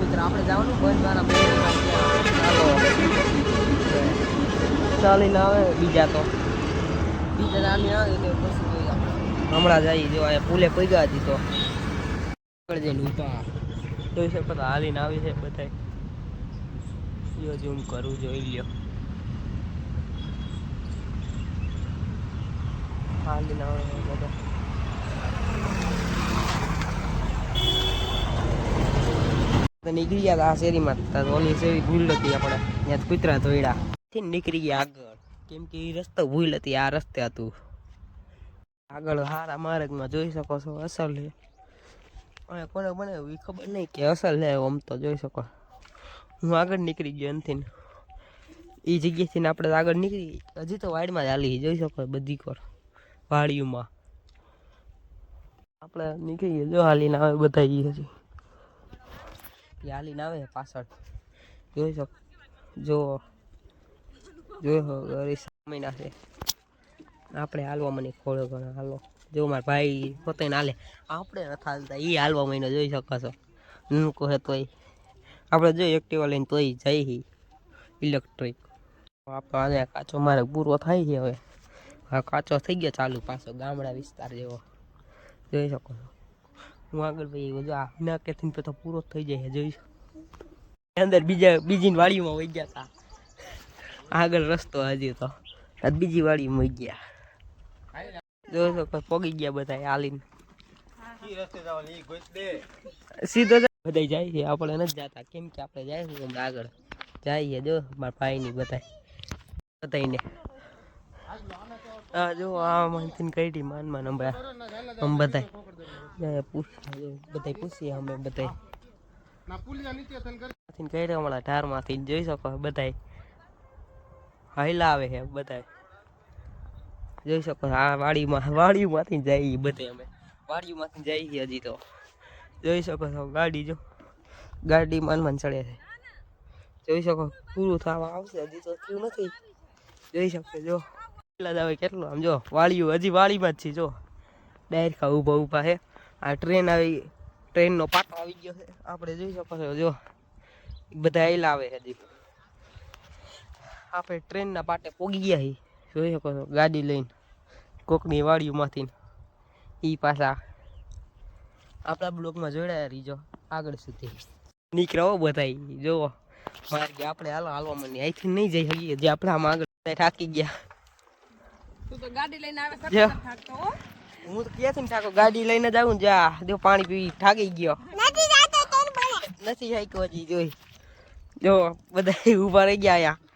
મિત્ર આપણે જવાનું બંધ મારા બે ચાલીને આવે બીજા તો બીજા ચાલી આવે એટલે પછી હમણાં જઈએ જો આ પુલે પગ્યા હતી તો આગળ જઈને ઊભા જોઈ શકો તો હાલીને આવી છે બધા યો ઝૂમ કરું જોઈ લ્યો હાલીને આવે બધા નીકળી ગયા આ શેરીમાં ઓલી શેરી ભૂલ હતી આપણે ત્યાં કૂતરા ધોઈડા નીકળી ગયા આગળ કેમ કે એ રસ્તો ભૂલ હતી આ રસ્તે હતું આગળ હારા માર્ગમાં જોઈ શકો છો અસલ છે અને કોને બનાવ્યું એ ખબર નહીં કે અસલ છે આમ તો જોઈ શકો હું આગળ નીકળી ગયો એનથી એ જગ્યાથી આપણે આગળ નીકળી હજી તો વાડમાં જ હાલી જોઈ શકો બધી કોર વાડીઓમાં આપણે નીકળી ગયા જો હાલીને આવે બધા હજી હાલીને આવે પાછળ જોઈ શકો જો જોઈ મહિના છે આપણે હાલવા મને ખોળો ઘણો હાલો જો મારા ભાઈ પોતે હાલે આપણે નથી હાલતા એ હાલવા મહિનો જોઈ શકો છો નૂકો હે તોય આપણે જો એક્ટિવા લઈને તોય જઈ ઇલેક્ટ્રિક આપણે આજે કાચો મારે પૂરો થાય છે હવે હા કાચો થઈ ગયો ચાલુ પાછો ગામડા વિસ્તાર જેવો જોઈ શકો છો હું આગળ ભાઈ જો આ નાકેથી તો પૂરો થઈ જાય જોઈ અંદર બીજી વાડીમાં વહી ગયા હતા આગળ રસ્તો હજી તો બીજી વાડીમાં વહી ગયા જોઈ શકો પોગી ગયા બધા હાલીને સીધો બધા જાય છે આપણે નથી જતા કેમ કે આપણે જાય છે હમણાં આગળ જઈએ જો મારા ભાઈની બધાને હા જો આ માનથી કઈ માનમાં હમણાં આમ બધા પૂછીએ અમે બધા કઈ હમણાં ઢારમાંથી જોઈ શકો બધા હાઈલા આવે છે બધા જોઈ શકો આ વાડીમાંથી જઈએ બધે અમે વાડીમાંથી જઈએ હજી તો જોઈ શકો છો ગાડી માન ચડે છે જોઈ શકો પૂરું થવા આવશે હજી તો થયું નથી જોઈ શકો જો કેટલા જ આવે કેટલું આમ જો વાડીઓ હજી વાડીમાં જ છે જો ડાયરેક્ટ ઊભા છે આ ટ્રેનનો પાટો આવી ગયો છે આપણે જોઈ શકો છો જો બધા આયલા આવે હજી આપણે ટ્રેનના પાટે પોગી ગયા છીએ જોઈ શકો છો ગાડી લઈને કોકની વાડીઓમાંથી એ પાછા આપણા બ્લોકમાં જોડાયા રહીજો આગળ સુધી નીકળાવો બધા જોવો મારે કે આપણે હાલવા માંડી અહીંથી નહીં જઈ શકીએ જે આપણે આમ આગળ થાકી ગયા તું તો ગાડી લઈને આવે થાકતો હો હું તો ક્યાંથી થાકો ગાડી લઈને જ આવું જા જો પાણી પી થાકી ગયો નથી થાક્યો હજી જોઈ જો બધા ઊભા રહી ગયા અહીંયા